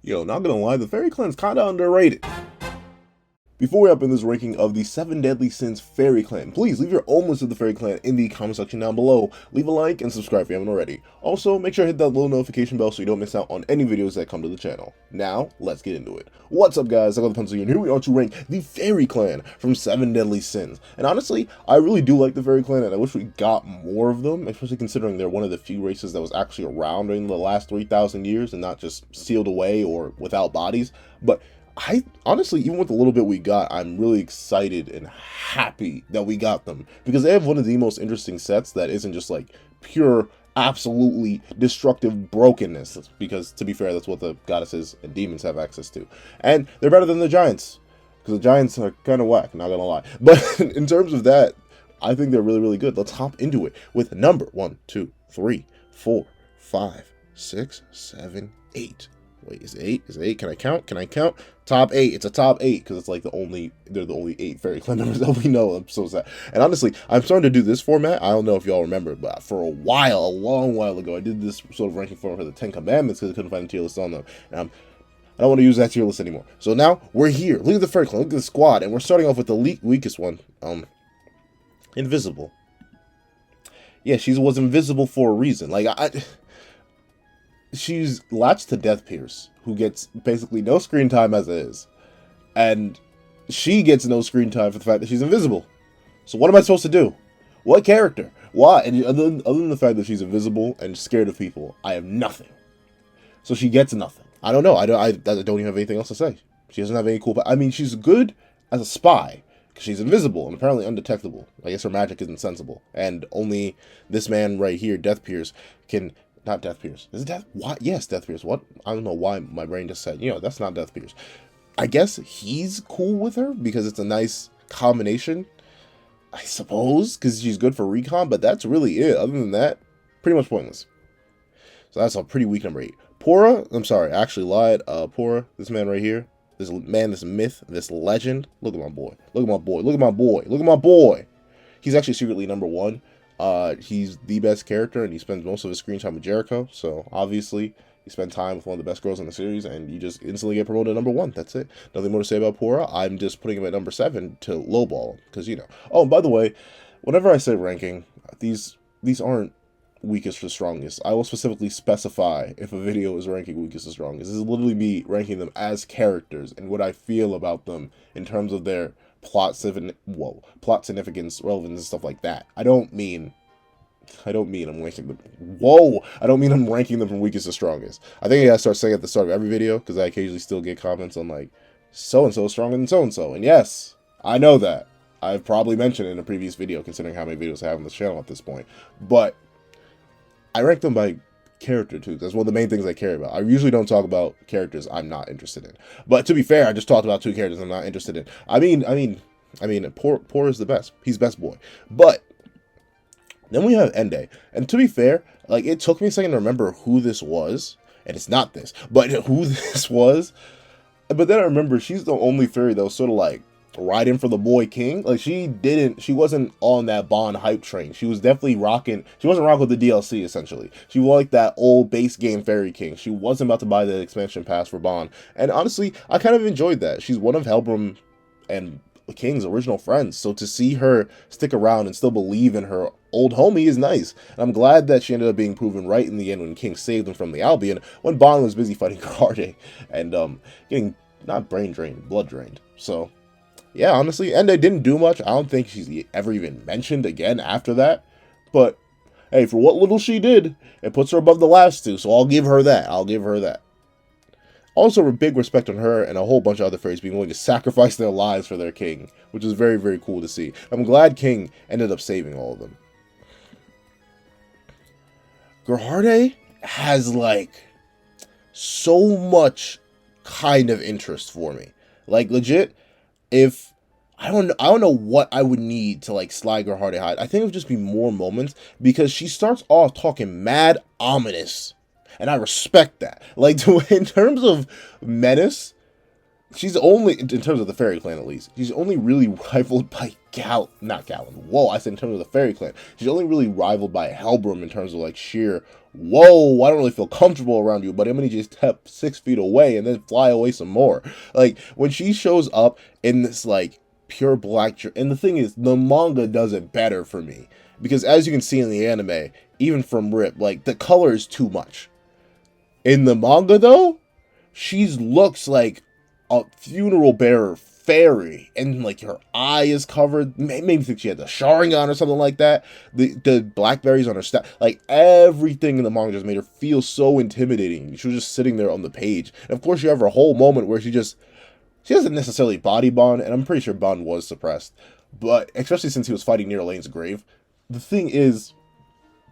Yo, not gonna lie, the Fairy Clan's kinda underrated. Before we hop in this ranking of the 7 Deadly Sins Fairy Clan, please leave your own list of the Fairy Clan in the comment section down below. Leave a like and subscribe if you haven't already. Also, make sure to hit that little notification bell so you don't miss out on any videos that come to the channel. Now, let's get into it. What's up guys, I got the pencil here, and here we are to rank the Fairy Clan from 7 Deadly Sins. And honestly, I really do like the Fairy Clan, and I wish we got more of them, especially considering they're one of the few races that was actually around in the last 3,000 years and not just sealed away or without bodies. But I honestly, even with the little bit we got, I'm really excited and happy that we got them, because they have one of the most interesting sets that isn't just like pure, absolutely destructive brokenness, because to be fair, that's what the goddesses and demons have access to. And they're better than the giants, because the giants are kind of whack, not gonna lie. But in terms of that, I think they're really, really good. Let's hop into it with number 1, 2, 3, 4, 5, 6, 7, 8. Wait, is it 8? Is it 8? Can I count? Can I count? Top 8. It's a top 8 because it's like they're the only 8 Fairy Clan members that we know. I'm so sad. And honestly, I'm starting to do this format. I don't know if y'all remember, but for a while, a long while ago, I did this sort of ranking format for the 10 Commandments because I couldn't find a tier list on them. And I don't want to use that tier list anymore. So now we're here. Look at the Fairy Clan. Look at the squad. And we're starting off with the weakest one. Invisible. Yeah, she was invisible for a reason. Like, she's latched to Death Pierce, who gets basically no screen time as it is. And she gets no screen time for the fact that she's invisible. So what am I supposed to do? What character? Why? And other than the fact that she's invisible and scared of people, I have nothing. So she gets nothing. I don't know. I don't even have anything else to say. She doesn't have any cool... I mean, she's good as a spy, because she's invisible and apparently undetectable. I guess her magic isn't sensible. And only this man right here, Death Pierce, can... Not Death Pierce. Is it Death? What? Yes, Death Pierce. What? I don't know why my brain just said, you know, that's not Death Pierce. I guess he's cool with her because it's a nice combination, I suppose, because she's good for recon, but that's really it. Other than that, pretty much pointless. So that's a pretty weak number 8. Pora, I'm sorry, I actually lied. Pora, this man right here, this man, this myth, this legend. Look at my boy. Look at my boy. Look at my boy. Look at my boy. He's actually secretly number 1. He's the best character, and he spends most of his screen time with Jericho, so obviously you spend time with one of the best girls in the series and you just instantly get promoted to number 1. That's it. Nothing more to say about Pora. I'm just putting him at number 7 to lowball him, because, you know. Oh, and by the way, whenever I say ranking, these aren't weakest to strongest. I will specifically specify if a video is ranking weakest to strongest. This is literally me ranking them as characters and what I feel about them in terms of their plot significance, relevance, and stuff like that. I don't mean I'm ranking them. I don't mean I'm ranking them from weakest to strongest. I think I gotta start saying at the start of every video, because I occasionally still get comments on like, so-and-so is stronger than so-and-so. And yes, I know that. I've probably mentioned it in a previous video, considering how many videos I have on this channel at this point. But I rank them by character too. That's one of the main things I care about. I usually don't talk about characters I'm not interested in. But to be fair, I just talked about 2 characters I'm not interested in. I mean, Poor is the best. He's best boy. But then we have Ende. And to be fair, like, it took me a second to remember who this was. And it's not this, but who this was. But then I remember she's the only fairy that was sort of like riding for the boy king. Like, she wasn't on that Bond hype train. She was definitely rocking. She wasn't rocking with the DLC, essentially. She was like that old base game fairy king. She wasn't about to buy the expansion pass for Bond. And honestly, I kind of enjoyed that. She's one of Helbram and King's original friends. So to see her stick around and still believe in her old homie is nice. And I'm glad that she ended up being proven right in the end when King saved him from the Albion, when Bond was busy fighting Gerhard and getting not brain drained, blood drained. So yeah, honestly, Ende didn't do much. I don't think she's ever even mentioned again after that. But hey, for what little she did, it puts her above the last 2. So I'll give her that. I'll give her that. Also, a big respect on her and a whole bunch of other fairies being willing to sacrifice their lives for their king, which is very, very cool to see. I'm glad King ended up saving all of them. Gerhard has like so much kind of interest for me. Like, legit, if I don't know what I would need to like slide Gerhard high. I think it would just be more moments, because she starts off talking mad ominous, and I respect that. Like, in terms of menace, she's only, in terms of the Fairy Clan at least, she's only really rivaled by not Gallon. Whoa, I said in terms of the Fairy Clan. She's only really rivaled by Helbram in terms of like sheer, whoa, I don't really feel comfortable around you, but I'm gonna just step 6 feet away and then fly away some more. Like, when she shows up in this like pure black, and the thing is, the manga does it better for me. Because as you can see in the anime, even from Rip, like, the color is too much. In the manga, though, she looks like a funeral bearer fairy, and like her eye is covered. Maybe think she had the Sharingan or something like that. The blackberries on her staff, like everything in the manga just made her feel so intimidating. She was just sitting there on the page, and of course you have her whole moment where she doesn't necessarily body Bond, and I'm pretty sure Bond was suppressed, but especially since he was fighting near Elaine's grave. The thing is,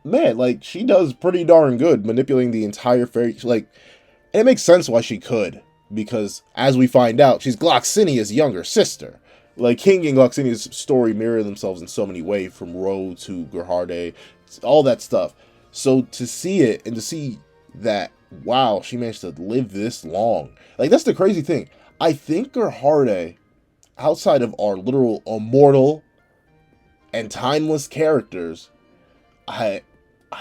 man, like, she does pretty darn good manipulating the entire fairy, like, and it makes sense why she could. Because, as we find out, she's Gloxinia's younger sister. Like, King and Gloxinia's story mirror themselves in so many ways, from Ro to Gerhard, all that stuff. So, to see it, and to see that, wow, she managed to live this long. Like, that's the crazy thing. I think Gerhard, outside of our literal immortal and timeless characters, I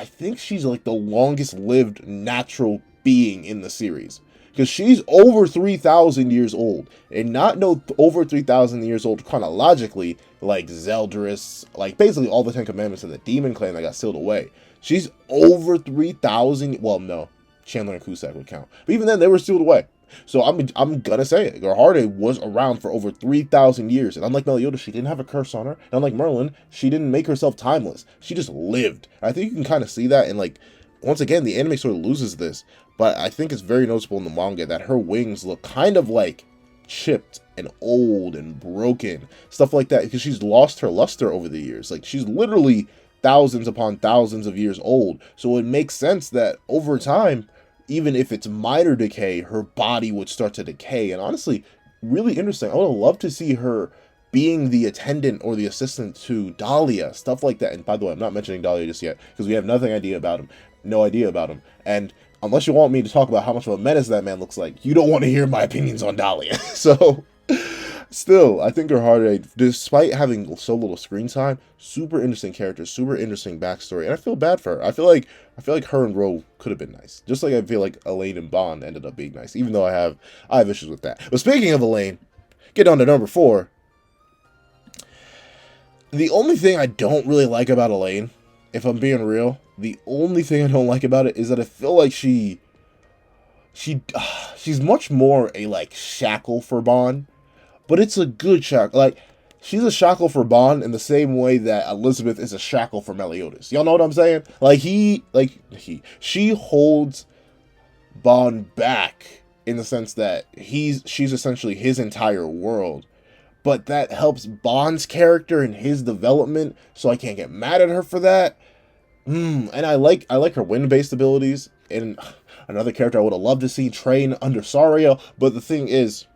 think she's, like, the longest lived natural being in the series. Because she's over 3,000 years old. And not over 3,000 years old chronologically, like Zeldris, like basically all the Ten Commandments in the Demon Clan that got sealed away. She's over 3,000. Well, no. Chandler and Cusack would count. But even then, they were sealed away. So I'm gonna say it. Gerhard was around for over 3,000 years. And unlike Meliodas, she didn't have a curse on her. And unlike Merlin, she didn't make herself timeless. She just lived. I think you can kind of see that. And like, once again, the anime sort of loses this. But I think it's very noticeable in the manga that her wings look kind of like chipped and old and broken. Stuff like that. Because she's lost her luster over the years. Like, she's literally thousands upon thousands of years old. So it makes sense that over time, even if it's minor decay, her body would start to decay. And honestly, really interesting. I would love to see her being the attendant or the assistant to Dahlia. Stuff like that. And by the way, I'm not mentioning Dahlia just yet. Because we have no idea about him. And unless you want me to talk about how much of a menace that man looks like, you don't want to hear my opinions on Dahlia. So, still, I think Gerhard, despite having so little screen time, super interesting character, super interesting backstory, and I feel bad for her. I feel like her and Ro could have been nice. Just like I feel like Elaine and Bond ended up being nice, even though I have issues with that. But speaking of Elaine, get on to number 4. The only thing I don't really like about Elaine, if I'm being real, the only thing I don't like about it is that I feel like she's much more a, like, shackle for Bond, but it's a good shackle. Like, she's a shackle for Bond in the same way that Elizabeth is a shackle for Meliodas. Y'all know what I'm saying? Like, she holds Bond back in the sense that she's essentially his entire world. But that helps Bond's character and his development, so I can't get mad at her for that. And I like her wind-based abilities. And another character I would have loved to see train under Sario. But the thing is,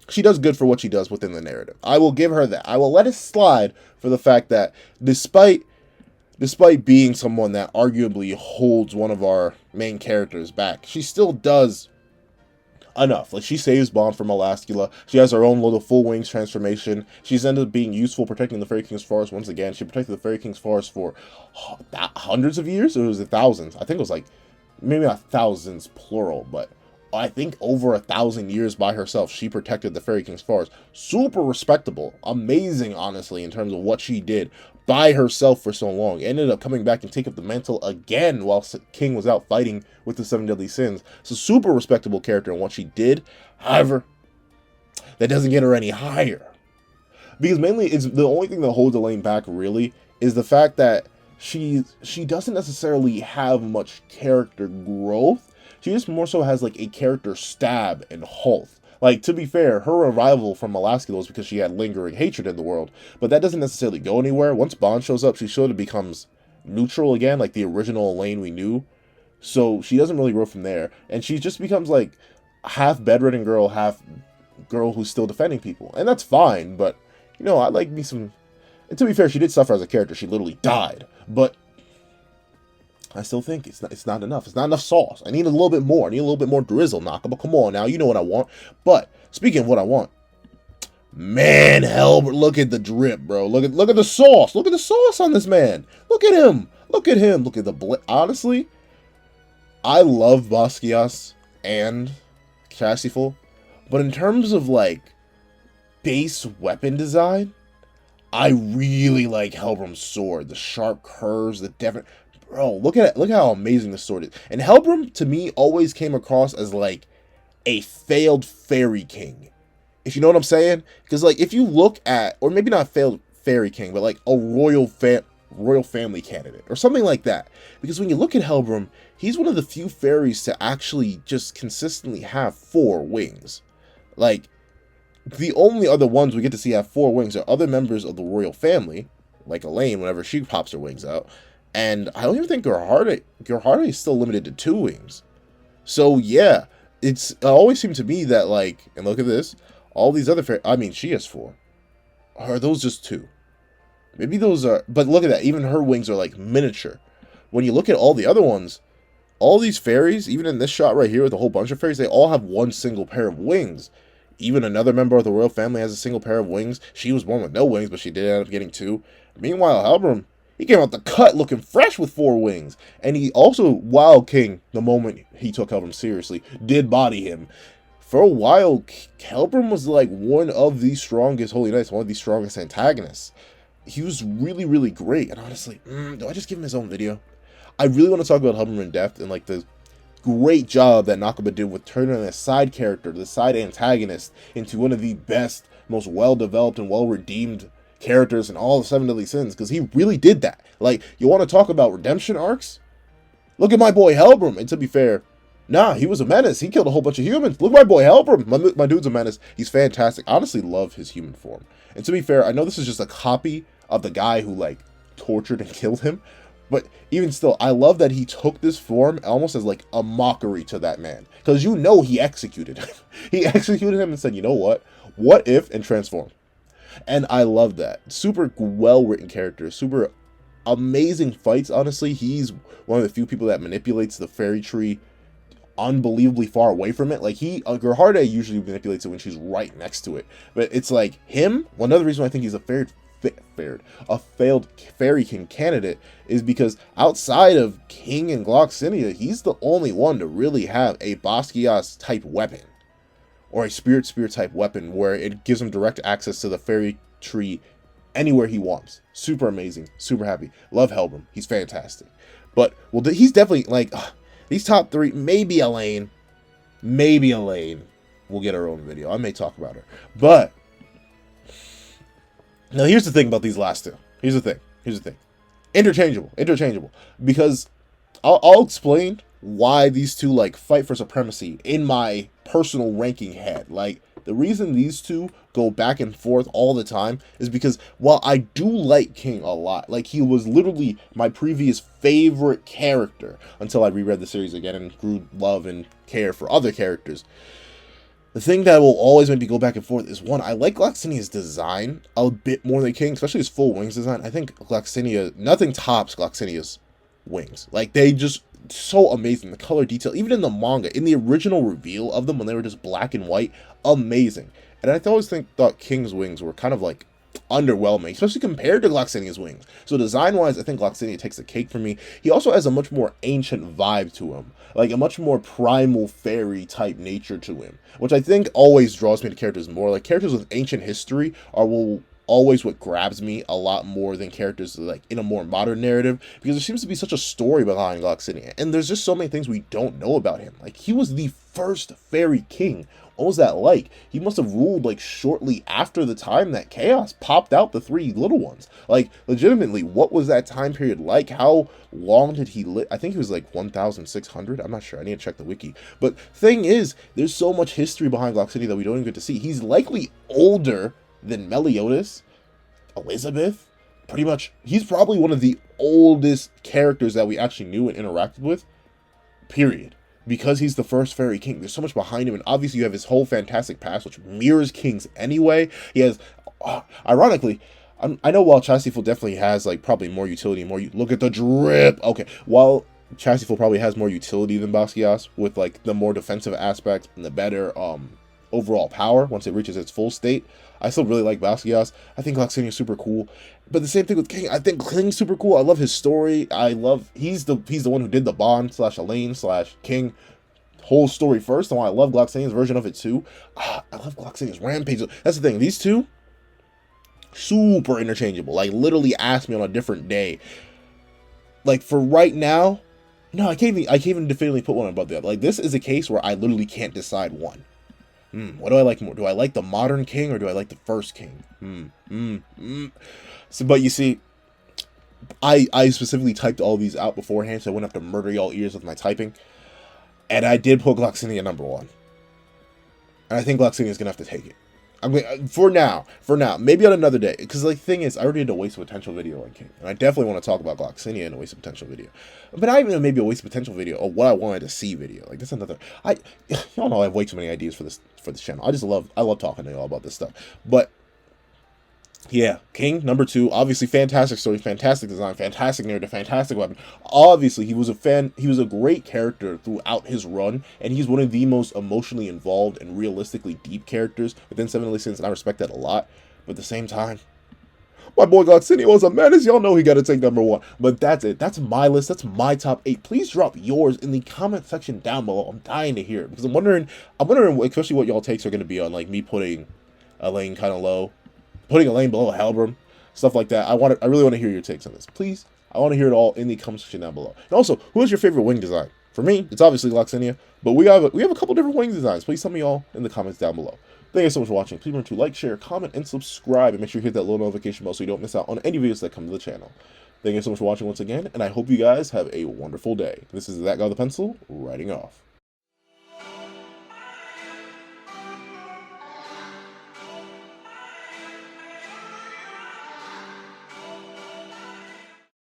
she does good for what she does within the narrative. I will give her that. I will let it slide for the fact that despite being someone that arguably holds one of our main characters back, she still does enough. Like, she saves Bond from Elascula. She has her own little full wings transformation. She's ended up being useful protecting the Fairy King's forest once again. She protected the Fairy King's forest for hundreds of years, or was it thousands? I think it was like, maybe not thousands plural, but I think over 1,000 years by herself, she protected the Fairy King's forest. Super respectable. Amazing, honestly, in terms of what she did by herself for so long. Ended up coming back and take up the mantle again while King was out fighting with the 7 deadly sins. So super respectable character in what she did. However, that doesn't get her any higher. Because mainly, it's the only thing that holds Elaine back, really, is the fact that she doesn't necessarily have much character growth. She just more so has, like, a character stab and halt. Like, to be fair, her arrival from Elascula was because she had lingering hatred in the world, but that doesn't necessarily go anywhere. Once Bond shows up, she sort of becomes neutral again, like the original Elaine we knew. So she doesn't really grow from there, and she just becomes, like, half bedridden girl, half girl who's still defending people. And that's fine, but, you know, I like me some... And to be fair, she did suffer as a character. She literally died. But I still think it's not enough. It's not enough sauce. I need a little bit more. I need a little bit more drizzle, Nakaba. Come on now, you know what I want. But speaking of what I want, man, Helbram, look at the drip, bro. Look at the sauce. Look at the sauce on this man. Look at him. Look at him. Look at the honestly, I love Basquiat and Chastiful, but in terms of like base weapon design, I really like Helbram's sword. The sharp curves, the different. Bro, look how amazing the sword is. And Helbram to me always came across as like a failed fairy king, if you know what I'm saying. Because like if you look at, or maybe not failed fairy king, but like a royal family candidate or something like that. Because when you look at Helbram, he's one of the few fairies to actually just consistently have 4 wings. Like, the only other ones we get to see have 4 wings are other members of the royal family, like Elaine whenever she pops her wings out. And I don't even think Gerhard is still limited to 2 wings. So yeah, it always seemed to me that like, and look at this, all these other fairies, I mean, she has 4. Are those just 2? Maybe those are, but look at that, even her wings are like miniature. When you look at all the other ones, all these fairies, even in this shot right here with a whole bunch of fairies, they all have one single pair of wings. Even another member of the royal family has a single pair of wings. She was born with no wings, but she did end up getting 2. Meanwhile, Helbram, he came out the cut looking fresh with 4 wings. And he also, Wild King, the moment he took Helbram seriously, did body him. For a while, Helbram was like one of the strongest Holy Knights, one of the strongest antagonists. He was really, really great. And honestly, do I just give him his own video? I really want to talk about Helbram in depth and like the great job that Nakaba did with turning a side character, the side antagonist, into one of the best, most well-developed and well-redeemed characters in all of 7 Deadly Sins, because he really did that. Like, you want to talk about redemption arcs? Look at my boy Helbram. And to be fair, nah, he was a menace. He killed a whole bunch of humans. Look at my boy Helbram. My dude's a menace. He's fantastic. I honestly love his human form. And to be fair, I know this is just a copy of the guy who, like, tortured and killed him. But even still, I love that he took this form almost as like a mockery to that man. Because you know he executed him. He executed him and said, you know what? What if? And transformed. And I love that. Super well-written character. Super amazing fights, honestly. He's one of the few people that manipulates the fairy tree unbelievably far away from it. Like Gerhard usually manipulates it when she's right next to it. But it's like him, one other reason why I think he's a failed fairy king candidate is because outside of King and Gloxinia, he's the only one to really have a Basquiat type weapon or a spirit type weapon where it gives him direct access to the fairy tree anywhere he wants. Super amazing, super happy. Love Helbram. He's fantastic. But well, he's definitely like these top 3. Maybe Elaine will get her own video. I may talk about her, but now, here's the thing about these last 2. Here's the thing. Interchangeable. Because I'll explain why these 2, like, fight for supremacy in my personal ranking head. Like, the reason these 2 go back and forth all the time is because while I do like King a lot, like, he was literally my previous favorite character until I reread the series again and grew love and care for other characters. The thing that will always make me go back and forth is, one, I like Gloxinia's design a bit more than King, especially his full wings design. I think Gloxinia, nothing tops Gloxinia's wings. Like, they just, so amazing. The color detail, even in the manga, in the original reveal of them when they were just black and white, amazing. And I always thought King's wings were kind of like underwhelming, especially compared to Gloxinia's wings. So design-wise, I think Gloxinia takes the cake for me. He also has a much more ancient vibe to him, like a much more primal fairy type nature to him, which I think always draws me to characters more. Like, characters with ancient history will always what grabs me a lot more than characters like in a more modern narrative, because there seems to be such a story behind Gloxinia, and there's just so many things we don't know about him. Like, he was the first fairy king. What was that like? He must have ruled like shortly after the time that Chaos popped out the 3 little ones. Like, legitimately, what was that time period like? How long did he live? I think he was like 1,600. I'm not sure. I need to check the wiki. But thing is, there's so much history behind Gloxinia that we don't even get to see. He's likely older than Meliodas, Elizabeth. Pretty much, he's probably one of the oldest characters that we actually knew and interacted with, period. Because he's the first fairy king, there's so much behind him, and obviously you have his whole fantastic past, which mirrors King's anyway. He has, ironically, I know while Chastiful definitely has like probably more utility, look at the drip. Okay, while Chassis Full probably has more utility than Basquiat, with like the more defensive aspect and the better overall power once it reaches its full state. I still really like Basquiat. I think Gloxinia is super cool. But the same thing with King. I think King's super cool. I love his story. He's the one who did the Bond / Elaine / King whole story first. And why I love Gloxinia's version of it too. I love Gloxinia's Rampage. That's the thing. These two, super interchangeable. Like literally ask me on a different day. Like for right now, no, I can't even definitively put one above the other. Like this is a case where I literally can't decide one. What do I like more? Do I like the modern King or do I like the first King? So, but you see, I specifically typed all these out beforehand so I wouldn't have to murder y'all ears with my typing. And I did put Gloxinia #1. And I think Gloxinia is going to have to take it. I'm going for now, maybe on another day. Because the thing is, I already did a waste of potential video on King. And I definitely want to talk about Gloxinia in a waste of potential video. But not even maybe a waste of potential video or what I wanted to see video. Like that's another, y'all know I have way too many ideas for this channel. I love talking to y'all about this stuff. But yeah, King #2, obviously fantastic story, fantastic design, fantastic narrative, fantastic weapon. Obviously, he was a great character throughout his run, and he's one of the most emotionally involved and realistically deep characters within Seven Deadly Sins, and I respect that a lot. But at the same time, my boy Gloxinia was a menace. Y'all know he got to take #1. But that's it. That's my list. That's my top 8. Please drop yours in the comment section down below. I'm dying to hear it because I'm wondering especially what y'all takes are going to be on like me putting Elaine kind of low, putting Elaine below Helbram, stuff like that. I really want to hear your takes on this. Please, I want to hear it all in the comment section down below. And also, who is your favorite wing design? For me, it's obviously Gloxinia, but we have a couple different wing designs. Please tell me all in the comments down below. Thank you so much for watching. Please remember to like, share, comment, and subscribe, and make sure you hit that little notification bell so you don't miss out on any videos that come to the channel. Thank you so much for watching once again, and I hope you guys have a wonderful day. This is That Guy with the Pencil, writing off.